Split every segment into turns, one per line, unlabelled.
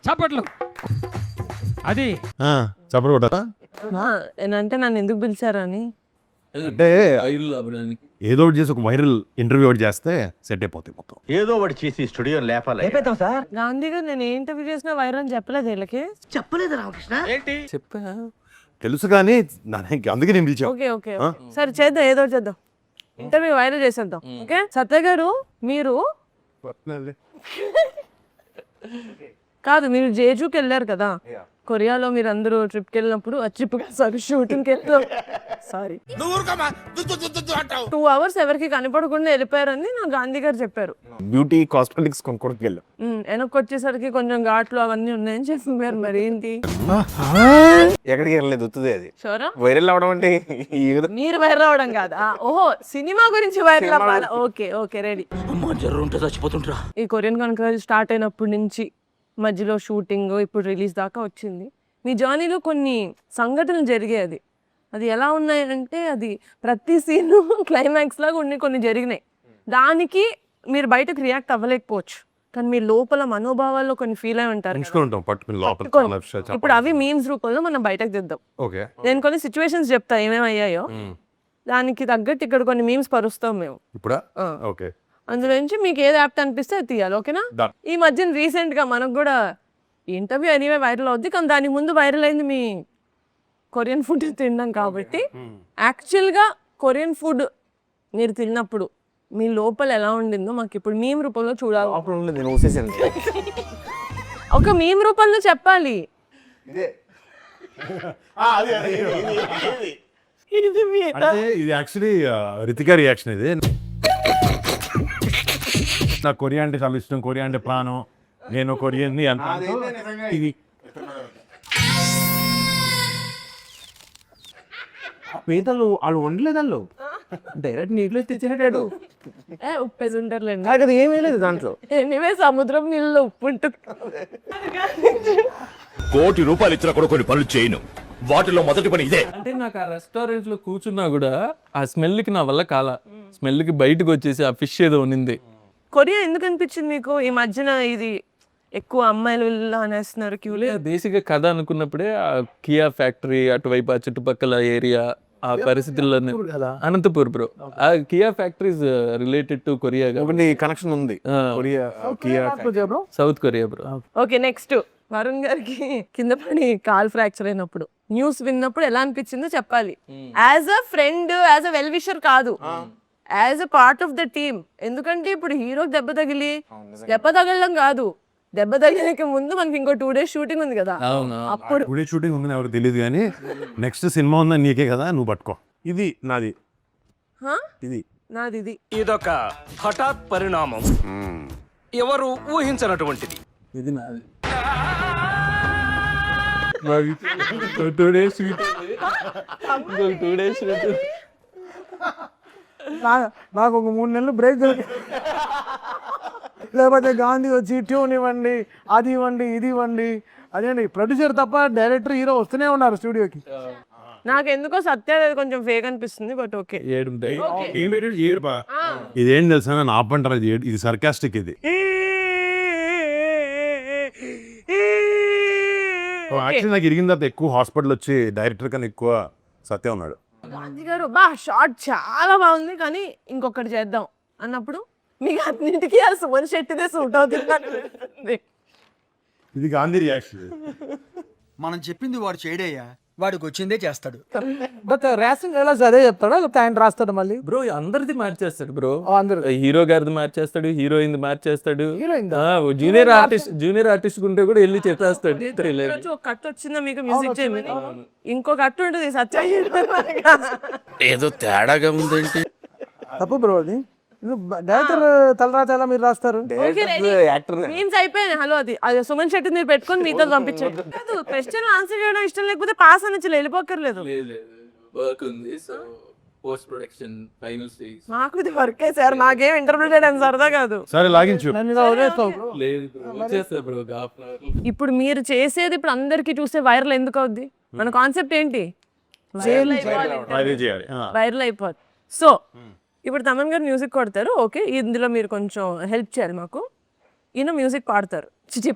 చప్పట్లు. అది
చప్పట్లు కొట్టారా?
అంటే నన్ను ఎందుకు పిలిచారని
అంటే ఏదో ఒకటి చేసి ఒక వైరల్ ఇంటర్వ్యూ ఒకటి చేస్తే సెట్ అయిపోతాయి మొత్తం.
ఏదో ఒకటి చేసి స్టూడియో లేపాలి.
గాంధీ గారు నేను ఏ ఇంటర్వ్యూ చేసినా వైరల్ అని చెప్పలేదు వీళ్ళకి.
చెప్పలేదు రామకృష్ణ.
చెప్పా.
తెలుసు కానీ అందుకే నేను పిలిచాను.
ఓకే ఓకే సరే చేద్దాం, ఏదో ఒకటి చేద్దాం, ఇంటర్వ్యూ వైరల్ చేసేద్దాం. ఓకే సత్య గారు, మీరు కాదు, మీరు జేజూకి వెళ్ళారు కదా, కొరియాలో మీరు అందరూ ట్రిప్కి వెళ్ళినప్పుడు, షూటింగ్కి వెళ్ళాం, సారీ 2 hours ఎవరికి కనపడకుండా వెళ్ళిపోయారని నాకు గాంధీ గారు చెప్పారు.
బ్యూటీ కాస్మెటిక్స్ కొనుక్కోడానికి వెళ్ళాం.
వెనక్కి వచ్చేసరికి కొంచెం ఘాట్లు అవన్నీ ఉన్నాయని చెప్పారు. మరి ఏంటి?
ఎక్కడికి వెళ్ళలేదు, వస్తుంది అది
షోరా
వైరల్ అవడం అంటే
మీరు వైరల్ అవడం కాదా? ఓహో, సినిమా గురించి వైరల్ అవ్వాలి. Okay okay ready. ఈ కొరియన్ కనుక స్టార్ట్ అయినప్పటి నుంచి మధ్యలో షూటింగ్, ఇప్పుడు రిలీజ్ దాకా వచ్చింది. మీ జర్నీలో కొన్ని సంఘటనలు జరిగాయి. అది ఎలా ఉన్నాయంటే, అది ప్రతి సీన్ క్లైమాక్స్ లాగా కొన్ని జరిగినాయి. దానికి మీరు బయటకు రియాక్ట్ అవ్వలేకపోవచ్చు, కానీ మీ లోపల మనోభావాల్లో కొన్ని ఫీల్ అయి ఉంటారు. ఇప్పుడు అవి మీమ్స్ రూపంలో మనం బయటకు తెద్దాం. నేను కొన్ని సిచ్యువేషన్స్ చెప్తా ఏమేమయ్యాయో, దానికి తగ్గట్టు ఇక్కడ కొన్ని మీమ్స్ పరుస్తాం మేము.
ఇప్పుడు
అందులో నుంచి మీకు ఏది యాప్ట్ అనిపిస్తే అది తీయాలి. ఓకేనా? ఈ మధ్యన రీసెంట్ గా మనకు కూడా ఇంటర్వ్యూ ఎనీవే వైరల్ అవుద్ది, కానీ దానికి ముందు వైరల్ అయింది మీ కొరియన్ ఫుడ్ తినడం. కాబట్టి యాక్చువల్గా కొరియన్ ఫుడ్ మీరు తిన్నప్పుడు మీ లోపల ఎలా ఉండిందో మాకు ఇప్పుడు మీమ్ రూపంలో చూడాలి. ఒక మీమ్ రూపంలో చెప్పాలి.
ఇది యాక్చువల్లీ రితికా రియాక్షన్. ఇది నాకు కొరియా అంటే చాలా ఇష్టం, కొరియా అంటే ప్రాణం, నేను కొరియన్ ఇది
పీతలు వాళ్ళు వండలేదాళ్ళు, డైరెక్ట్ నీటిలో తెచ్చినట్టాడు.
ఉప్పేసి ఉంటారులేండి,
అది ఏమీ లేదు దాంట్లో.
ఎనీవే సముద్రం నీళ్ళలో ఉప్పు ఉంటుంది.
₹1,00,00,000 ఇచ్చినా కూడా కొన్ని పనులు చేయను. వాటిలో మొదటి పని ఇదే.
అంటే నాకు ఆ రెస్టారెంట్ లో కూర్చున్నా కూడా ఆ స్మెల్ కి నా వల్ల కాల, స్మెల్ కి బయటకు వచ్చేసి ఆ ఫిష్ ఏదో ఉన్నింది.
కొరియా ఎందుకు అనిపించింది మీకు ఈ మధ్యన? ఇది ఎక్కువ అమ్మాయిలు అనేస్తున్నారు క్యూలే.
బేసిక్ గా కథ అనుకున్నప్పుడే ఆ కియా ఫ్యాక్టరీ అటువైపు ఆ చుట్టుపక్కల ఏరియా ఆ పరిస్థితుల్లో అనంతపూర్ బ్రో. ఆ Kia factories related to Korea
connection ఉంది.
South Korea bro.
Okay next, Varun గారికి కింద పడి కాల్ ఫ్రాక్చర్ అయినప్పుడు న్యూస్ విన్నప్పుడు ఎలా అనిపించిందో చెప్పాలి. As a friend, as a well wisher కాదు, as a part of the team. ఎందుకంటే ఇప్పుడు హీరోకి దెబ్బ తగలడం కాదు, దెబ్బ తగిలక ముందు మనకి ఇంకో 2 days షూటింగ్ ఉంది కదా. అప్పుడు
2 days షూటింగ్ ఉందని ఎవరికి తెలియదు, కానీ నెక్స్ట్ సినిమా ఉందని నీకే కదా, నువ్వు పట్టుకో. ఇది నాది,
నాది.
ఇదొక హఠాత్ పరిణామం, ఎవరు ఊహించినటువంటిది.
ఇది నాది. 2 days
నాకు ఒక 3 నెలలు బ్రేక్ దొరికి, లేకపోతే గాంధీ వచ్చి ట్యూన్ ఇవ్వండి, అది ఇవ్వండి, ఇది ఇవ్వండి. అదేండి ప్రొడ్యూసర్ తప్ప డైరెక్టర్, హీరో వస్తూనే ఉన్నారు స్టూడియోకి.
నాకు ఎందుకో సత్య కొంచెం ఫేక్ అనిపిస్తుంది, బట్ ఓకే.
ఇదేం తెలుసా, నేను ఆపంటారు, ఇది సర్కాస్టిక్. ఇది యాక్చువల్లీ నాకు ఇరిగిన తర్వాత ఎక్కువ హాస్పిటల్ వచ్చి డైరెక్టర్ కన్నా ఎక్కువ సత్య ఉన్నాడు.
గాంధీ గారు షార్ట్ చాలా బాగుంది, కానీ ఇంకొకటి చేద్దాం అన్నప్పుడు మీకు అన్నింటికి ఆ సుమన్ శెట్టిదే సూట్ అవుతుంది.
ఇది గాంధీ రియాక్షన్.
మనం చెప్పింది వాడు చేయడయ్యా, వాడికి వచ్చిందే చేస్తాడు.
బట్ రేసింగ్ ఎలా అదే చెప్తాడా, లేకపోతే ఆయన రాస్తాడు మళ్ళీ?
బ్రో అందరిది మార్చేస్తాడు బ్రో.
అందరు
హీరో గారిది మార్చేస్తాడు, హీరోయిన్ మార్చేస్తాడు, జూనియర్ ఆర్టిస్ట్ ఉంటే కూడా వెళ్ళి చెప్పేస్తాడు.
ఒక కట్ వచ్చిందా మీకు మ్యూజిక్ చేయమని? ఇంకో కట్ ఉంటుంది సత్య.
ఏదో తేడాగా ఉందేంటి?
తప్పు బ్రో అది. డైరెక్టర్ తలరాత ఎలా మీరు రాస్తారు?
మీమ్స్ అయిపోయాయి. హలో, అది సుమన్ శెట్టి మీరు పెట్టుకొని మీతో పంపించండి. క్వశ్చన్ ఆన్సర్ చేయడం ఇష్టం లేకపోతే పాస్ అని వెళ్ళిపోకర్లేదు. మాకు ఇది వర్క్ సార్, మాకేం ఇంటర్వ్యూ చేయడం సరదా కాదు.
సరే లాగించు.
ఇప్పుడు మీరు చేసేది ఇప్పుడు అందరికి చూస్తే వైరల్ ఎందుకు అవుద్ది? మన కాన్సెప్ట్ ఏంటి? వైరల్ అయిపోద్ది. సో ఇప్పుడు తమన్ గారు మ్యూజిక్ కొడతారు, ఓకే, ఇందులో మీరు కొంచెం హెల్ప్ చేయాలి మాకు. ఈయన మ్యూజిక్ పాడతారు,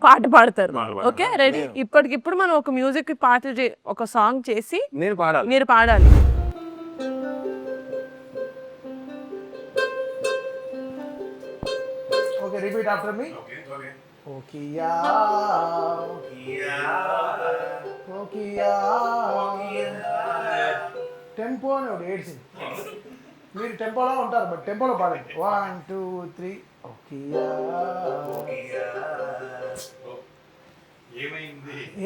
పాట పాడతారు. Okay ready? ఇప్పటికిప్పుడు మనం ఒక మ్యూజిక్ పాటలు ఒక సాంగ్ చేసి
నేను పాడాలి.
మీరు పాడాలి.
ఓకే రిపీట్ ఆఫ్టర్ మీ. ఓకియా ఓకియా టెంపో అని ఒకటి ఏడ్చింది. మీరు టెంపోలో ఉంటారు, బట్ టెంపోలో పాడండి. 1 2 3 ఓకియా.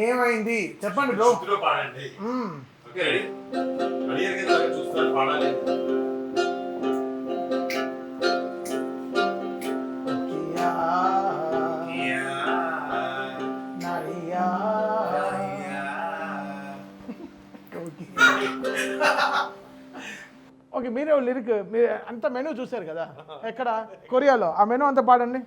ఏమైంది చెప్పండి బ్రో. ఓకే మీరే లిరిక్, మీరు అంత మెనూ చూసారు కదా ఎక్కడ కొరియాలో, ఆ మెనూ అంతా పాడండి.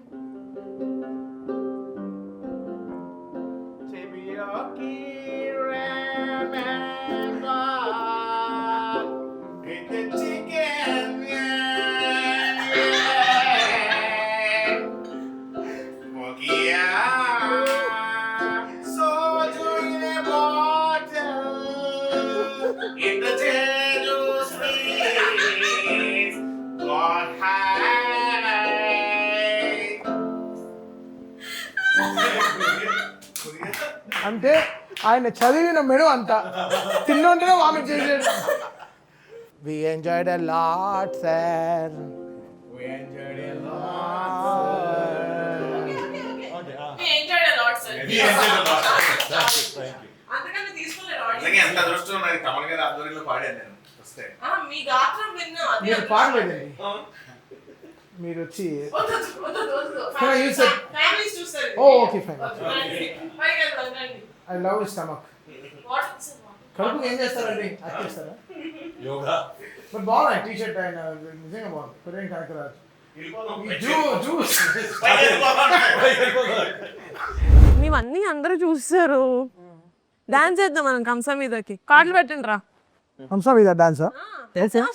అంటే ఆయన చదివిన మెను అంతా తిన్నుంటేనే వామిట్ చేసాడు. We enjoyed a lot, sir. We enjoyed a lot.
అందుకని తీసుకోలేదు
ఎంత అదృష్టం నాకు కమల్ గారి ఆధ్వర్యంలో పాడాను నేను వస్తే.
మీ గాత్రం విన్నా
మీరు పాడలేదండి, మీరు వచ్చి okay fine. I love stomach. కడుపుకి ఏం చేస్తారండి? చేస్తారా
యోగా.
బట్ బాగున్నాయి టీ షర్ట్, ఆయన నిజంగా బాగుంది. కొరియన్ కనకరాజు
మేమన్నీ అందరూ చూస్తారు. డాన్స్ చేద్దాం మనం కంసా మీదకి. కార్డులు పెట్టండి రా.
హంసా మీద డాన్సా?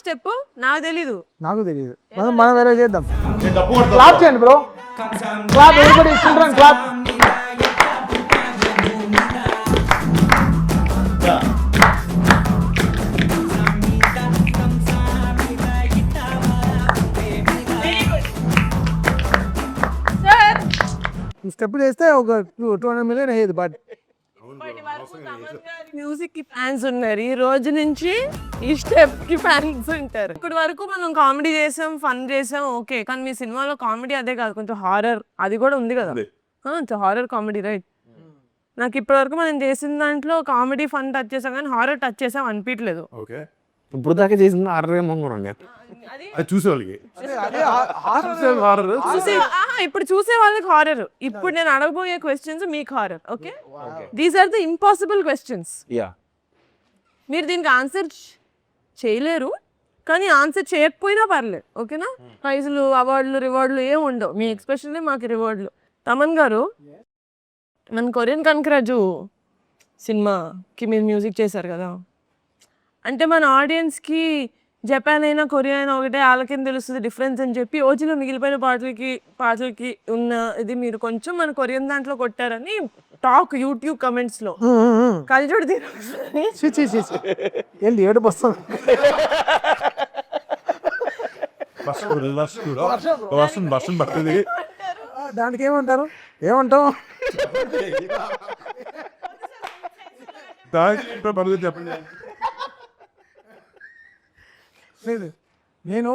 స్టెప్ నాకు తెలీదు.
నాకు తెలియదు, మనం వేరే చేద్దాం. క్లాప్ చేయండి bro, clap everybody, children clap. Step చేస్తే ఒక 200 మిలియన్ అయ్యేది. బట్
మ్యూజిక్ కి ఫ్యాన్స్ ఉన్నారు, ఈ రోజు నుంచి ఈ స్టెప్ కి ఫ్యాన్స్ ఉంటారు. ఇప్పటి వరకు మనం కామెడీ చేసాం, ఫన్ చేసాం, ఓకే. కానీ మీ సినిమాలో కామెడీ అదే కాదు, కొంచెం హారర్ అది కూడా ఉంది కదా. Horror comedy right. నాకు ఇప్పటి వరకు మనం చేసిన దాంట్లో కామెడీ ఫన్ టచ్ చేసాం కానీ హారర్ టచ్ చేసాం అనిపించలేదు.
ఓకే
ఇప్పుడు దాకా చేసింది ఆర్రేమో
అది చూసే వాళ్ళకి
ఇప్పుడు చూసే వాళ్ళకి హారర్. ఇప్పుడు నేను అడగబోయే క్వశ్చన్స్ మీకు horror. Okay, these are the impossible questions.
Yeah,
మీరు దీనికి ఆన్సర్ చేయలేరు, కానీ ఆన్సర్ చేయకపోయినా పర్లేదు. ఓకేనా? ప్రైజులు, అవార్డులు, రివార్డులు ఏం ఉండవు. మీ ఎక్స్ప్రెషన్లే మాకు రివార్డులు. తమన్ గారు, మన కొరియన్ కనకరాజు సినిమాకి మీరు మ్యూజిక్ చేశారు కదా, అంటే మన ఆడియన్స్కి జపాన్ అయినా కొరియా అయినా ఒకటే, వాళ్ళకేం తెలుస్తుంది డిఫరెన్స్ అని చెప్పి ఓజీలో మిగిలిపోయిన పాటలకి ఉన్న ఇది మీరు కొంచెం మన కొరియన్ దాంట్లో కొట్టారని టాక్ యూట్యూబ్ కమెంట్స్ లో. కలిజోడు
ఏంటి ఏడు వస్తుంది?
వర్షం పడుతుంది.
దానికి ఏమంటారు? ఏమంటాం?
చెప్పండి.
లేదు, నేను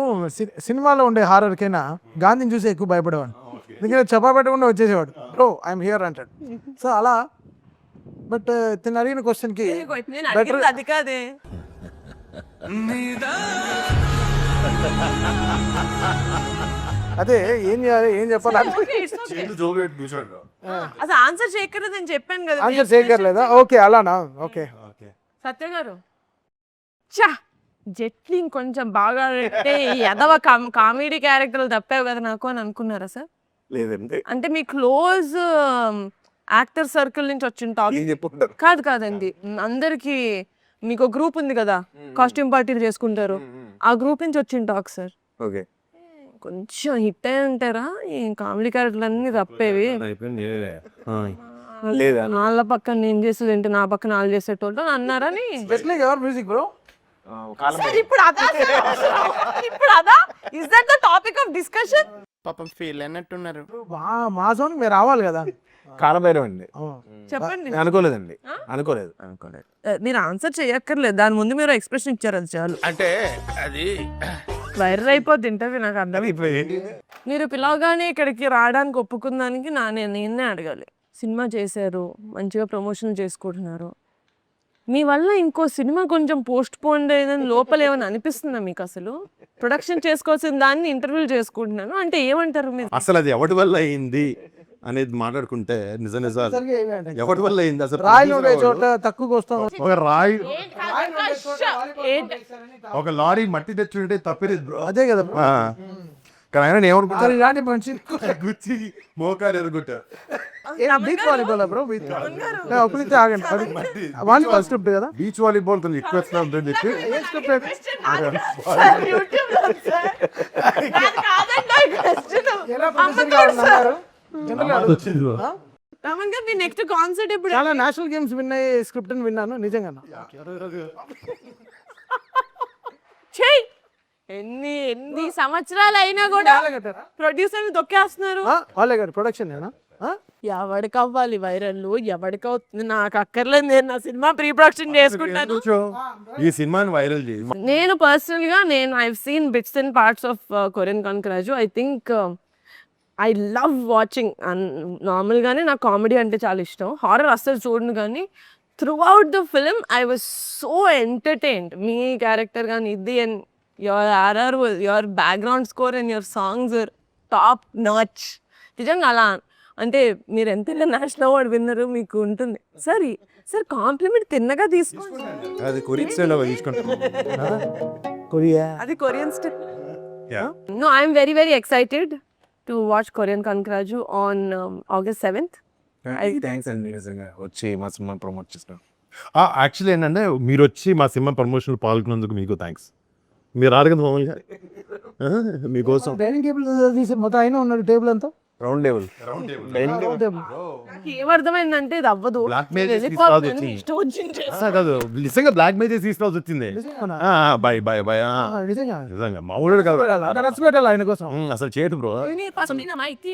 సినిమాలో ఉండే హారర్కైనా గాంధీని చూసి ఎక్కువ భయపడేవాడు. ఎందుకంటే చెప్పా పెట్టకుండా వచ్చేసేవాడు, బ్రో ఐఎమ్ హియర్ అంటాడు. సో అలా. బట్ తిని అడిగిన క్వశ్చన్కి
అది కాదే,
అదే ఏం చేయాలి, ఏం చెప్పాలి,
అసలు ఆన్సర్ చేయక్కర్లేదు అని చెప్పాను కదా.
ఆన్సర్ చేయక్కర్లేదా? ఓకే అలానా? ఓకే.
సత్య గారు, చా జెట్లీ కొంచెం బాగా పెట్టే ఎదవ కామెడీ క్యారెక్టర్లు తప్పావు కదా నాకు అని అనుకున్నారా సార్?
లేదండి,
అంటే మీ క్లోజ్ యాక్టర్ సర్కిల్ నుంచి వచ్చిన టాక్ కాదండి. అందరికి మీకు గ్రూప్ ఉంది కదా, కాస్ట్యూమ్ పార్టీలు చేసుకుంటారు, ఆ గ్రూప్ నుంచి వచ్చిన టాక్ సార్.
ఓకే,
కొంచెం హిట్ అయి ఉంటారా ఈ కామెడీ క్యారెక్టర్లు అన్ని తప్పేవి. వాళ్ళ పక్కన నేను చేసేది ఏంటి, నా పక్కన వాళ్ళు చేసేటోళ్ళు అన్నారని.
Just like your music bro.
Sir ఇప్పుడు అదా ఇప్పుడు అదా is that the topic of discussion?
పాపం ఫీల్ అన్నట్టున్నారు.
మా జోన్ మీరు రావాలి కదా.
కాలభైరవ్ అండి.
చెప్పండి.
అనుకోలేదండి, అనుకోలేదు.
మీరు ఆన్సర్ చేయక్కర్లేదు, దాని ముందు మీరు ఎక్స్ప్రెషన్ ఇచ్చారు, అది చాలు.
అంటే అది
వైరల్ అయిపోద్ది ఇంటర్వ్యూ, నాకు అర్థమైపోయింది. మీరు పిలవగానే ఇక్కడికి రావడానికి ఒప్పుకుందానికి నేనే అడగాలి. సినిమా చేశారు, మంచిగా ప్రమోషన్ చేసుకుంటున్నారు, మీ వల్ల ఇంకో సినిమా కొంచెం పోస్ట్ పోన్ అయ్యిందని లోపల ఏమైనా అనిపిస్తుందా మీకు? అసలు ప్రొడక్షన్ చేసుకోవాల్సిన దాన్ని ఇంటర్వ్యూలు చేసుకుంటున్నాను అంటే ఏమంటారు మీరు?
అసలు అది ఎవరి వల్ల అయింది అనేది మాట్లాడుకుంటే నిజం ఎవరి వల్ల అయింది అసలు?
రాయిలు ఉండే చోట తక్కువకి వస్తాం.
ఒక రాయి, ఒక లారీ మట్టి తెచ్చుంటే తప్పేది బ్రో.
అదే కదా.
కానీ ఆయన ఏమనుకుంటారు,
ఇలాంటి మంచి
గుచ్చి మోకాలు ఎరుగుంటారు.
బీచ్ వాలీబాల్ బ్రో, బీచ్ ఒక నుంచి ఆగండి. వాలీబాల్ స్క్రిప్ట్ కదా,
బీచ్ వాలీబాల్ కొంచెం ఎక్కువ వస్తుందని చెప్పి
నెక్స్ట్ కాన్సర్ట్ ఇప్పుడు
చాలా నేషనల్ గేమ్స్ విన్ అయ్యే స్క్రిప్ట్ అని విన్నాను, నిజంగా.
ఎన్ని సంవత్సరాలు అయినా కూడా ప్రొడ్యూసర్ తొక్కేస్తున్నారు.
వాళ్ళే గారు ప్రొడక్షన్
ఎవరికి అవ్వాలి వైరల్, ఎవరికి అవుతుంది నాకు అక్కర్లేదు, నేను నా సినిమా ప్రీ ప్రొడక్షన్ చేసుకుంటాను.
ఈ సినిమాని వైరల్ చేసి
నేను పర్సనల్ గా I seen bits and parts of Korean కాంక్రాజు. I think I love watching. Normal గానే నాకు కామెడీ అంటే చాలా ఇష్టం, హారర్ అస్సలు చూడను, కానీ throughout the film I was so entertained. మీ క్యారెక్టర్ కానీ ఇది and your RR, your background score and your songs are top notch. నిజంగా అలా అంటే మీరు ఎంత నేషనల్ అవార్డు విన్నరు మీకు ఉంటుంది. సార్ కాంప్లిమెంట్ తిన్నగా తీసుకోండి,
అది కొరియన్ స్టైల్ తీసుకుంటాం.
కొరియా,
అది Korean style. No, I am very very excited to watch Korean Kankraju on August 7th.
Thanks అండి, నిజంగా వచ్చి మా సినిమా ప్రమోట్ చేస్తాం. యాక్చువల్లీ ఏంటంటే మీరు వచ్చి మా సినిమా ప్రమోషన్ పాల్గొన్నందుకు మీకు థ్యాంక్స్. మీరు రారు కదా మామూలుగా, మీకోసం
డైనింగ్ టేబుల్ తీసి మొత్తం అయినా ఉన్నాడు. టేబుల్ అంతా
రౌండ్ టేబుల్.
నాకు ఏమర్థమైందంటే ఇది అవ్వదు,
బ్లాక్ మెయిల్ కాదు, నిజంగా బ్లాక్ మెయిల్ చేసి తీసుకోవాల్సి వచ్చింది. బై బై బై నిజంగా మామూలు కాదు,
పెట్టాలి ఆయన కోసం.
అసలు చేయటం బ్రో.
మాహితి